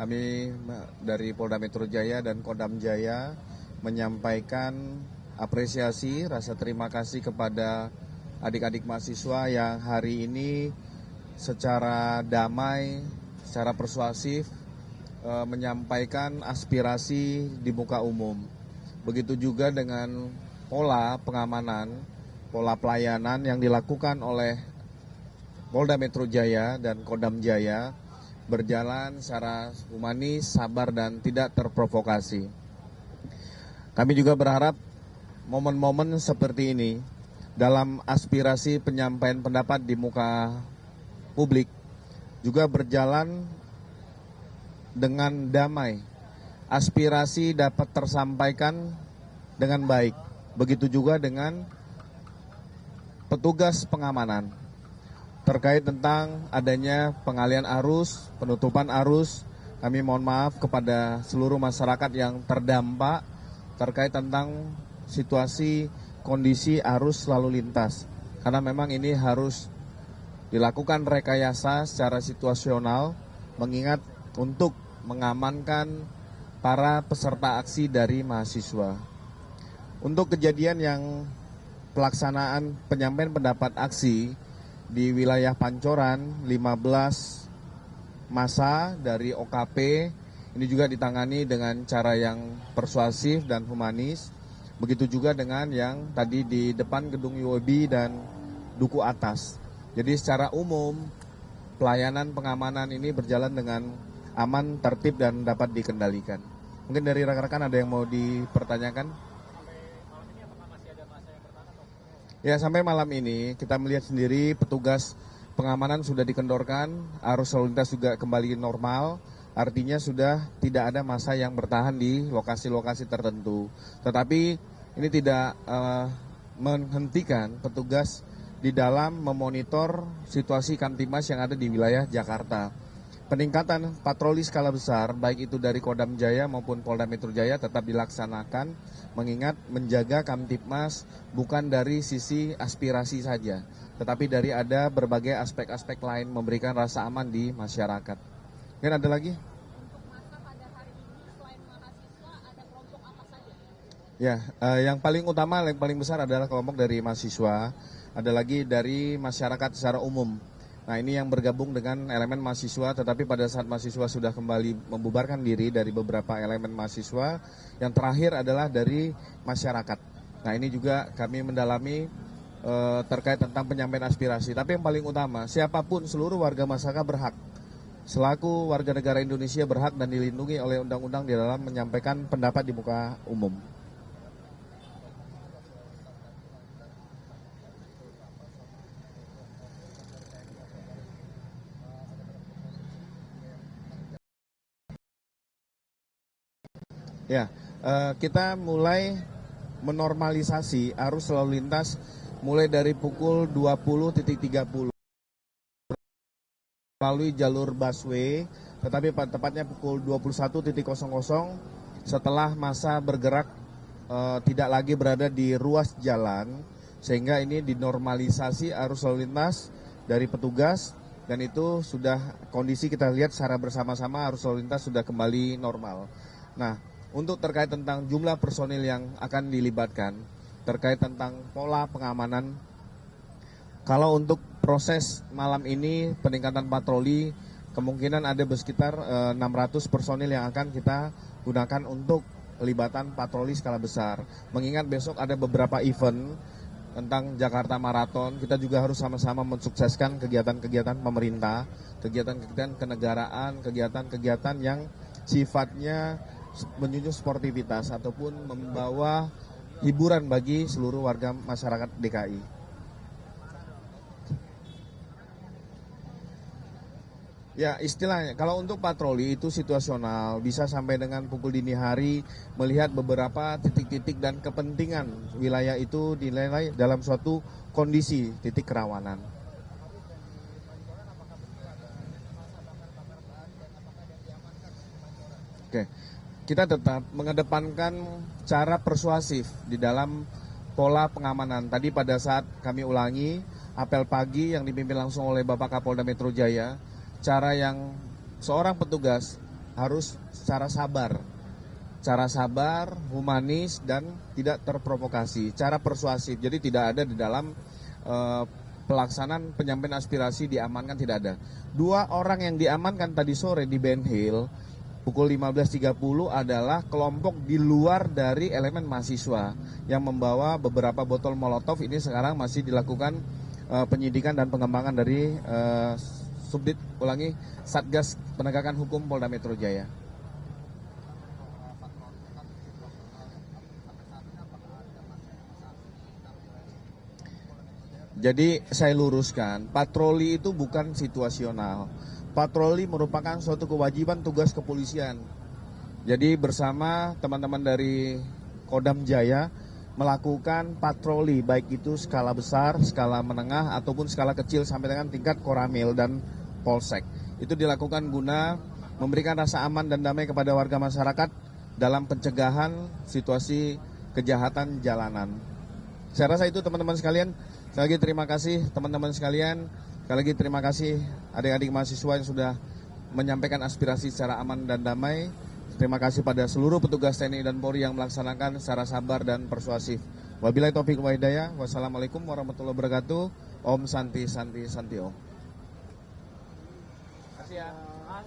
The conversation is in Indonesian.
Kami dari Polda Metro Jaya dan Kodam Jaya menyampaikan apresiasi, rasa terima kasih kepada adik-adik mahasiswa yang hari ini secara damai, secara persuasif menyampaikan aspirasi di muka umum. Begitu juga dengan pola pengamanan, pola pelayanan yang dilakukan oleh Polda Metro Jaya dan Kodam Jaya berjalan secara humanis, sabar, dan tidak terprovokasi. Kami juga berharap momen-momen seperti ini dalam aspirasi penyampaian pendapat di muka publik juga berjalan dengan damai. Aspirasi dapat tersampaikan dengan baik. Begitu juga dengan petugas pengamanan. Terkait tentang adanya pengalian arus, penutupan arus, kami mohon maaf kepada seluruh masyarakat yang terdampak terkait tentang situasi kondisi arus lalu lintas. Karena memang ini harus dilakukan rekayasa secara situasional, mengingat untuk mengamankan para peserta aksi dari mahasiswa. Untuk kejadian yang pelaksanaan penyampaian pendapat aksi di wilayah Pancoran, 15 masa dari OKP ini juga ditangani dengan cara yang persuasif dan humanis. Begitu juga dengan yang tadi di depan gedung UOB dan Duku Atas. Jadi secara umum pelayanan pengamanan ini berjalan dengan aman, tertib, dan dapat dikendalikan. Mungkin dari rekan-rekan ada yang mau dipertanyakan? Ya, sampai malam ini kita melihat sendiri petugas pengamanan sudah dikendorkan, arus lalu lintas juga kembali normal, artinya sudah tidak ada massa yang bertahan di lokasi-lokasi tertentu. Tetapi ini tidak menghentikan petugas di dalam memonitor situasi Kamtimas yang ada di wilayah Jakarta. Peningkatan patroli skala besar, baik itu dari Kodam Jaya maupun Polda Metro Jaya tetap dilaksanakan, mengingat menjaga Kamtipmas bukan dari sisi aspirasi saja, tetapi dari ada berbagai aspek-aspek lain memberikan rasa aman di masyarakat. Mungkin ada lagi? Untuk masa pada hari ini selain mahasiswa ada kelompok apa saja? Ya, yang paling utama, yang paling besar adalah kelompok dari mahasiswa, ada lagi dari masyarakat secara umum. Nah, ini yang bergabung dengan elemen mahasiswa, tetapi pada saat mahasiswa sudah kembali membubarkan diri dari beberapa elemen mahasiswa, yang terakhir adalah dari masyarakat. Nah, ini juga kami mendalami terkait tentang penyampaian aspirasi. Tapi yang paling utama, siapapun seluruh warga masyarakat berhak, selaku warga negara Indonesia berhak dan dilindungi oleh undang-undang di dalam menyampaikan pendapat di muka umum. Ya, kita mulai menormalisasi arus lalu lintas mulai dari pukul 20.30 melalui jalur busway, tetapi tepatnya pukul 21.00 setelah massa bergerak tidak lagi berada di ruas jalan, sehingga ini dinormalisasi arus lalu lintas dari petugas, dan itu sudah kondisi kita lihat secara bersama-sama arus lalu lintas sudah kembali normal. Nah, untuk terkait tentang jumlah personil yang akan dilibatkan, terkait tentang pola pengamanan, kalau untuk proses malam ini peningkatan patroli kemungkinan ada sekitar 600 personil yang akan kita gunakan untuk pelibatan patroli skala besar. Mengingat besok ada beberapa event tentang Jakarta Marathon, kita juga harus sama-sama mensukseskan kegiatan-kegiatan pemerintah, kegiatan-kegiatan kenegaraan, kegiatan-kegiatan yang sifatnya menjunjung sportivitas ataupun membawa hiburan bagi seluruh warga masyarakat DKI. Ya, istilahnya kalau untuk patroli itu situasional, bisa sampai dengan pukul dini hari melihat beberapa titik-titik dan kepentingan wilayah itu dinilai dalam suatu kondisi titik kerawanan. Oke, kita tetap mengedepankan cara persuasif di dalam pola pengamanan. Tadi pada saat kami ulangi apel pagi yang dipimpin langsung oleh Bapak Kapolda Metro Jaya, cara yang seorang petugas harus secara sabar, humanis, dan tidak terprovokasi, cara persuasif. Jadi tidak ada di dalam pelaksanaan penyampaian aspirasi diamankan, tidak ada. 2 orang yang diamankan tadi sore di Ben Hill pukul 15.30 adalah kelompok di luar dari elemen mahasiswa yang membawa beberapa botol molotov. Ini sekarang masih dilakukan penyidikan dan pengembangan dari Satgas Penegakan Hukum Polda Metro Jaya. Jadi saya luruskan, patroli itu bukan situasional. Patroli merupakan suatu kewajiban tugas kepolisian. Jadi bersama teman-teman dari Kodam Jaya melakukan patroli, baik itu skala besar, skala menengah, ataupun skala kecil sampai dengan tingkat Koramil dan Polsek. Itu dilakukan guna memberikan rasa aman dan damai kepada warga masyarakat dalam pencegahan situasi kejahatan jalanan. Saya rasa itu teman-teman sekalian. Sekali lagi terima kasih teman-teman sekalian. Sekali lagi terima kasih adik-adik mahasiswa yang sudah menyampaikan aspirasi secara aman dan damai. Terima kasih pada seluruh petugas TNI dan Polri yang melaksanakan secara sabar dan persuasif. Wabillahi taufiq wa hidayah. Wassalamualaikum warahmatullahi wabarakatuh. Om Santi Santi Santi Om. Terima kasih ya.